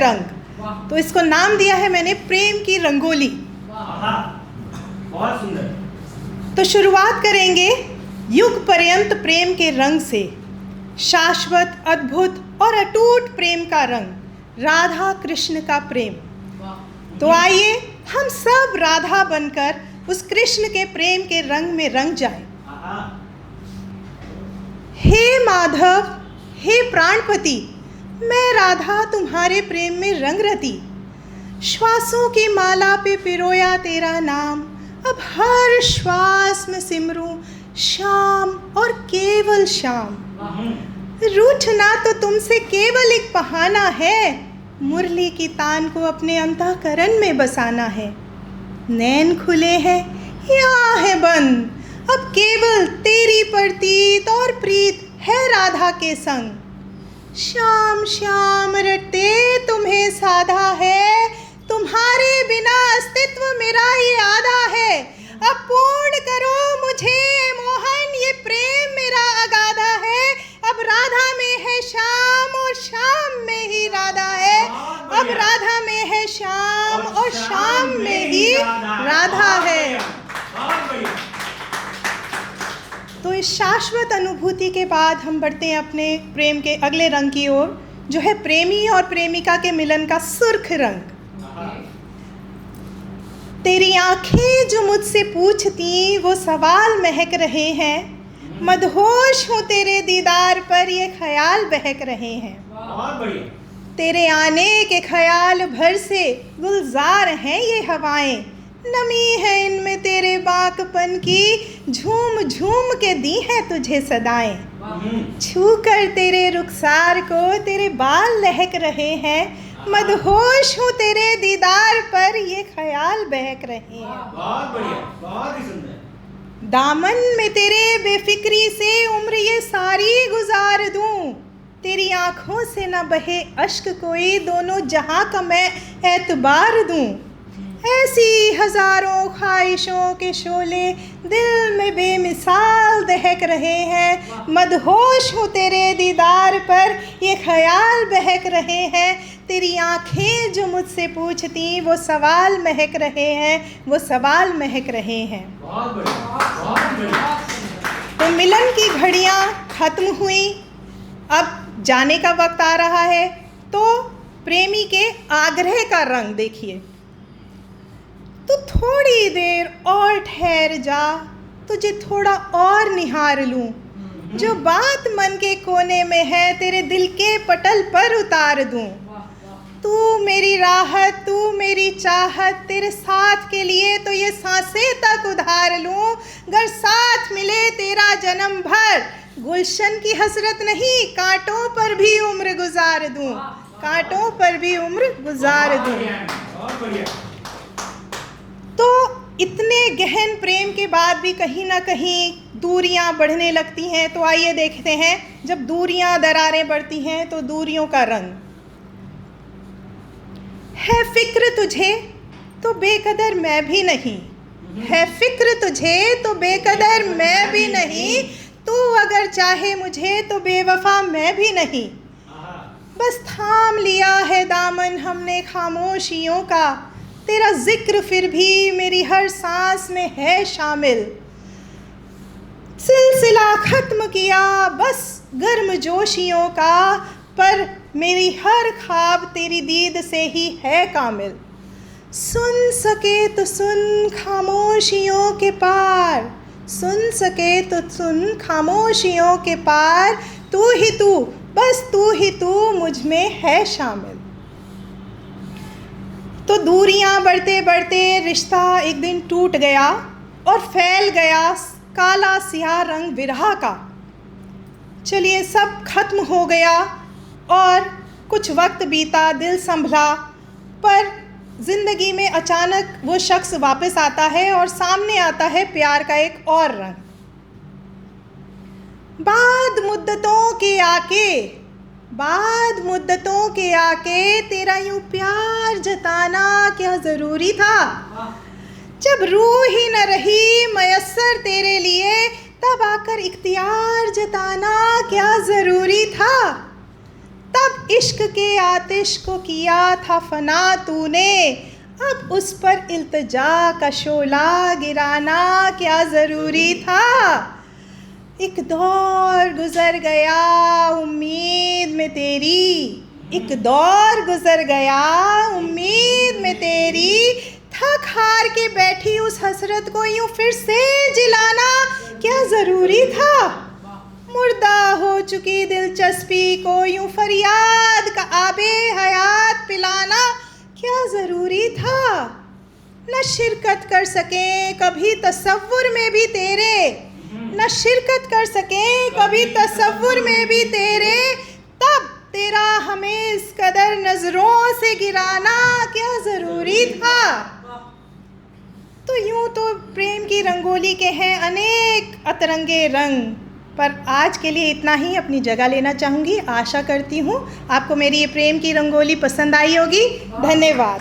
रंग। तो इसको नाम दिया है मैंने प्रेम की रंगोली। बहुत सुंदर। तो शुरुआत करेंगे युग पर्यंत प्रेम के रंग से। शाश्वत, अद्भुत और अटूट प्रेम का रंग, राधा कृष्ण का प्रेम। तो आइए हम सब राधा बनकर उस कृष्ण के प्रेम के रंग में रंग जाएं। हे माधव, हे प्राणपति, मैं राधा तुम्हारे प्रेम में रंग रती। श्वासों की माला पे पिरोया तेरा नाम, अब हर श्वास में सिमरूं श्याम और केवल श्याम। रूठना तो तुमसे केवल एक बहाना है, मुरली की तान को अपने अंतःकरण में बसाना है। नैन खुले हैं या है बंद, अब केवल तेरी प्रतीत और प्रीत है राधा के संग। श्याम श्याम रटते तुम्हें साधा है, तुम्हारे बिना अस्तित्व मेरा ये आधा है। अब पूर्ण करो मुझे मोहन, ये प्रेम मेरा अगाधा है। अब राधा में है श्याम और श्याम में ही राधा है। अब राधा में है श्याम और श्याम में ही राधा है। तो इस शाश्वत अनुभूति के बाद हम बढ़ते हैं अपने प्रेम के अगले रंग की ओर, जो है प्रेमी और प्रेमिका के मिलन का सुर्ख रंग। तेरी आंखें जो मुझसे पूछती वो सवाल महक रहे हैं, मदहोश हूँ तेरे दीदार पर ये ख्याल बहक रहे हैं। बहुत बढ़िया। तेरे आने के ख्याल भर से गुलजार हैं ये हवाएं, नमी है इनमें तेरे बाकपन की, झूम झूम के दी हैं तुझे सदाएं। छू कर तेरे रुखसार को तेरे बाल लहक रहे हैं, मदहोश हूँ तेरे दीदार पर ये ख्याल बहक रहे हैं। बहुत बढ़िया, बहुत ही सुंदर। दामन में तेरे बेफिक्री से उम्र ये सारी गुजार दूं, तेरी आँखों से न बहे अश्क कोई, दोनों जहां का मैं एतबार दूं। ऐसी हजारों ख्वाहिशों के शोले दिल में बेमिसाल दहक रहे हैं, मदहोश हूँ तेरे दीदार पर ये ख्याल बहक रहे हैं। तेरी आँखें जो मुझसे पूछती वो सवाल महक रहे हैं, वो सवाल महक रहे हैं। बहुत बढ़िया, बहुत बढ़िया। तो मिलन की घड़ियाँ खत्म हुई, अब जाने का वक्त आ रहा है। तो प्रेमी के आग्रह का रंग देखिए। तो थोड़ी देर और ठहर जा, तुझे थोड़ा और निहार लूं, जो बात मन के कोने में है तेरे दिल के पटल पर उतार दूं। तू मेरी राहत, तू मेरी चाहत, तेरे साथ के लिए तो ये सांसें तक उधार लूं। गर साथ मिले तेरा जन्म भर, गुलशन की हसरत नहीं, कांटों पर भी उम्र गुजार दूं, कांटों पर भी उम्र गुजार दूं। बहुत बढ़िया। तो इतने गहन प्रेम के बाद भी कहीं ना कहीं दूरियां बढ़ने लगती हैं। तो आइए देखते हैं, जब दूरियां, दरारें बढ़ती हैं तो दूरियों का रंग है। फिक्र तुझे तो बेकदर मैं भी नहीं, है फिक्र तुझे तो बेकदर मैं भी नहीं, तू अगर चाहे मुझे तो बेवफा मैं भी नहीं। बस थाम लिया है दामन हमने खामोशियों का, तेरा जिक्र फिर भी मेरी हर सांस में है शामिल। सिलसिला खत्म किया बस गर्मजोशियों का, पर मेरी हर ख्वाब तेरी दीद से ही है कामिल। सुन सके तो सुन खामोशियों के पार, सुन सके तो सुन खामोशियों के पार, तू ही तू, बस तू ही तू मुझ में है शामिल। तो दूरियां बढ़ते बढ़ते रिश्ता एक दिन टूट गया और फैल गया काला सियाह रंग विरह का। चलिए सब खत्म हो गया और कुछ वक्त बीता, दिल संभला, पर ज़िंदगी में अचानक वो शख्स वापस आता है और सामने आता है प्यार का एक और रंग। बाद मुद्दतों के आके तेरा यूं प्यार जताना क्या ज़रूरी था। जब रूह ही न रही मयस्सर तेरे लिए, तब आकर इख्तियार जताना क्या ज़रूरी था। तब इश्क के आतिश को किया था फना तूने, अब उस पर इल्तिजा का शोला गिराना क्या ज़रूरी था। एक दौर गुज़र गया उम्मीद में तेरी, एक दौर गुज़र गया उम्मीद में तेरी, थक हार के बैठी उस हसरत को यूं फिर से जिलाना क्या ज़रूरी था। मुर्दा हो चुकी दिलचस्पी को यूं फरियाद का आबे हयात पिलाना क्या ज़रूरी था। न शिरकत कर सकें कभी तसव्वुर में भी तेरे, न शिरकत कर सकें कभी तसव्वुर में भी तेरे, तब तेरा हमें इस कदर नज़रों से गिराना क्या ज़रूरी था। तो यूं तो प्रेम की रंगोली के हैं अनेक अतरंगे रंग, पर आज के लिए इतना ही अपनी जगह लेना चाहूँगी। आशा करती हूँ आपको मेरी ये प्रेम की रंगोली पसंद आई होगी। धन्यवाद।